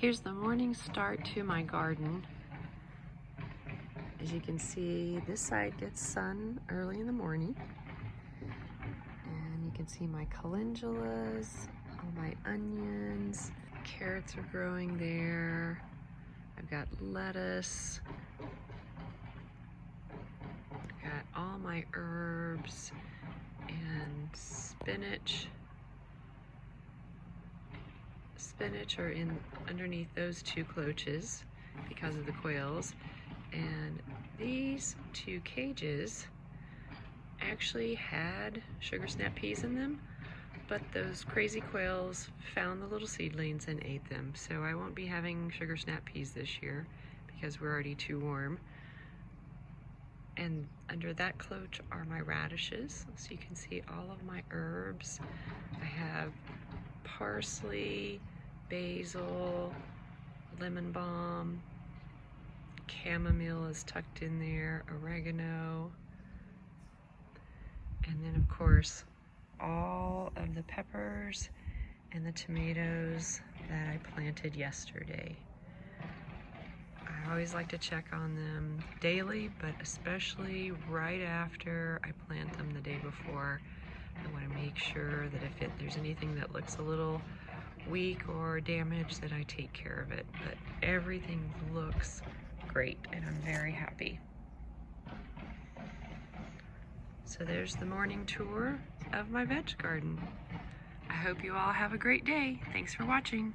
Here's the morning start to my garden. As you can see, this side gets sun early in the morning. And you can see my calendulas, all my onions, carrots are growing there. I've got lettuce. I've got all my herbs and spinach. Spinach are in underneath those two cloches because of the quails, and these two cages actually had sugar snap peas in them, but those crazy quails found the little seedlings and ate them, so I won't be having sugar snap peas this year because we're already too warm. And under that cloche are my radishes, so you can see all of my herbs. I have parsley, basil, lemon balm, chamomile is tucked in there, oregano, and then of course all of the peppers and the tomatoes that I planted yesterday. I always like to check on them daily, but especially right after I plant them the day before. I want to make sure that if there's anything that looks a little weak or damaged, that I take care of it. But everything looks great and I'm very happy. So there's the morning tour of my veg garden. I hope you all have a great day. Thanks for watching.